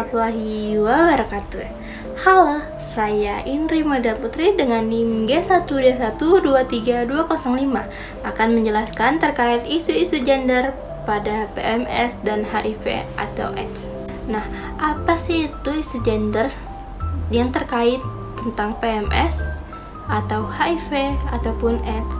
warahmatullahi wabarakatuh. Halo, saya Indri Mada Putri dengan NIM G1D1232205 akan menjelaskan terkait isu-isu gender pada PMS dan HIV atau AIDS. Nah, apa sih itu isu gender yang terkait tentang PMS atau HIV ataupun AIDS?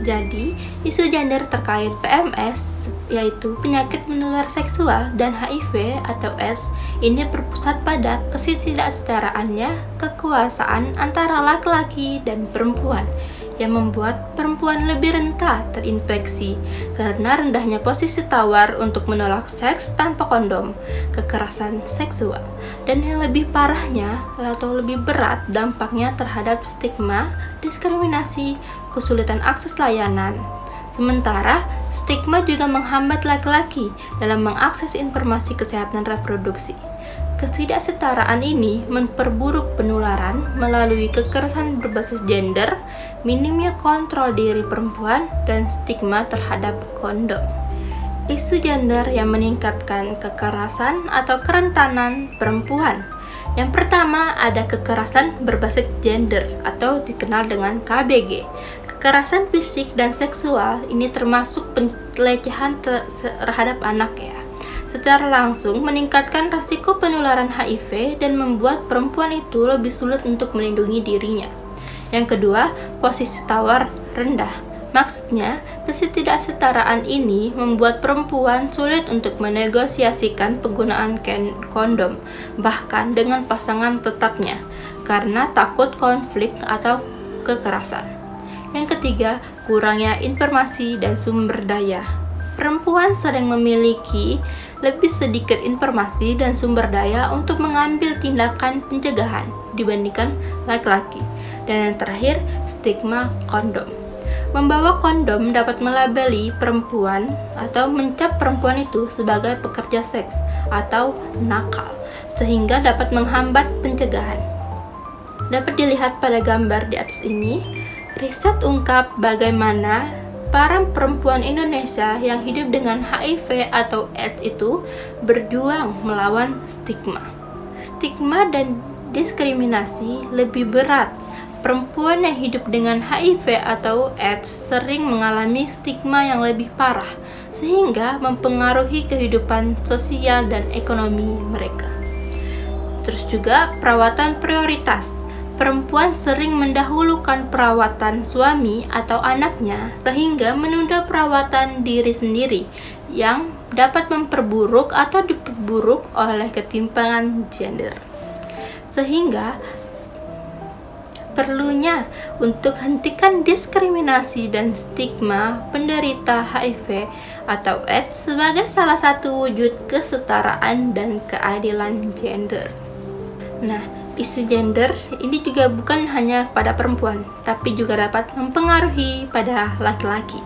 Jadi, isu gender terkait PMS, yaitu penyakit menular seksual, dan HIV atau AIDS, ini berpusat pada ketidaksetaraannya kekuasaan antara laki-laki dan perempuan, yang membuat perempuan lebih rentan terinfeksi karena rendahnya posisi tawar untuk menolak seks tanpa kondom, kekerasan seksual, dan yang lebih parahnya atau lebih berat dampaknya terhadap stigma, diskriminasi, kesulitan akses layanan. Sementara, stigma juga menghambat laki-laki dalam mengakses informasi kesehatan reproduksi. Ketidaksetaraan ini memperburuk penularan melalui kekerasan berbasis gender, minimnya kontrol diri perempuan, dan stigma terhadap kondom. Isu gender yang meningkatkan kekerasan atau kerentanan perempuan. Yang pertama ada kekerasan berbasis gender atau dikenal dengan KBG. Kekerasan fisik dan seksual ini termasuk pelecehan terhadap anak ya. Secara langsung meningkatkan risiko penularan HIV dan membuat perempuan itu lebih sulit untuk melindungi dirinya. Yang kedua, posisi tawar rendah. Maksudnya, ketidaksetaraan ini membuat perempuan sulit untuk menegosiasikan penggunaan kondom, bahkan dengan pasangan tetapnya, karena takut konflik atau kekerasan. Yang ketiga, kurangnya informasi dan sumber daya. Perempuan sering memiliki lebih sedikit informasi dan sumber daya untuk mengambil tindakan pencegahan dibandingkan laki-laki. Dan yang terakhir, stigma kondom. Membawa kondom dapat melabeli perempuan atau mencap perempuan itu sebagai pekerja seks atau nakal, sehingga dapat menghambat pencegahan. Dapat dilihat pada gambar di atas ini, riset ungkap bagaimana para perempuan Indonesia yang hidup dengan HIV atau AIDS itu berjuang melawan stigma. Stigma dan diskriminasi lebih berat. Perempuan yang hidup dengan HIV atau AIDS sering mengalami stigma yang lebih parah, sehingga mempengaruhi kehidupan sosial dan ekonomi mereka. Terus juga perawatan prioritas. Perempuan sering mendahulukan perawatan suami atau anaknya sehingga menunda perawatan diri sendiri yang dapat memperburuk atau diperburuk oleh ketimpangan gender. Sehingga perlunya untuk hentikan diskriminasi dan stigma penderita HIV atau AIDS sebagai salah satu wujud kesetaraan dan keadilan gender. Nah, isu gender ini juga bukan hanya pada perempuan, tapi juga dapat mempengaruhi pada laki-laki.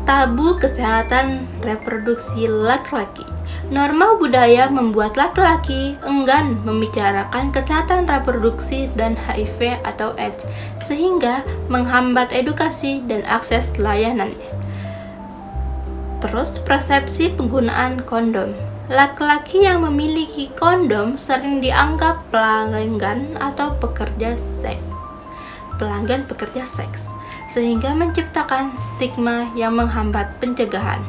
Tabu kesehatan reproduksi laki-laki. Norma budaya membuat laki-laki enggan membicarakan kesehatan reproduksi dan HIV atau AIDS, sehingga menghambat edukasi dan akses layanannya. Terus, persepsi penggunaan kondom. Laki-laki yang memiliki kondom sering dianggap pelanggan atau pekerja seks, sehingga menciptakan stigma yang menghambat pencegahan.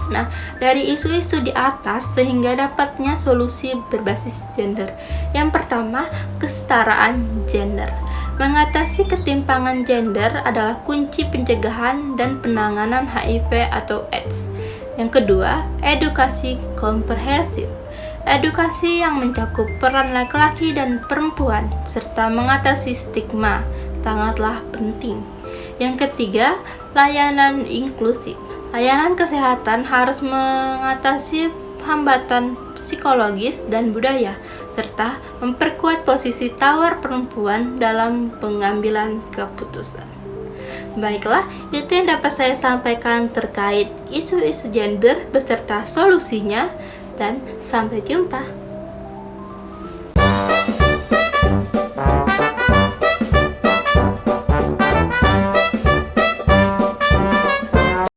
Nah, dari isu-isu di atas sehingga dapatnya solusi berbasis gender. Yang pertama, kesetaraan gender. Mengatasi ketimpangan gender adalah kunci pencegahan dan penanganan HIV atau AIDS. Yang kedua, edukasi komprehensif. Edukasi yang mencakup peran laki-laki dan perempuan serta mengatasi stigma sangatlah penting. Yang ketiga, layanan inklusif. Layanan kesehatan harus mengatasi hambatan psikologis dan budaya serta memperkuat posisi tawar perempuan dalam pengambilan keputusan. Baiklah, itu yang dapat saya sampaikan terkait isu-isu gender beserta solusinya, dan sampai jumpa.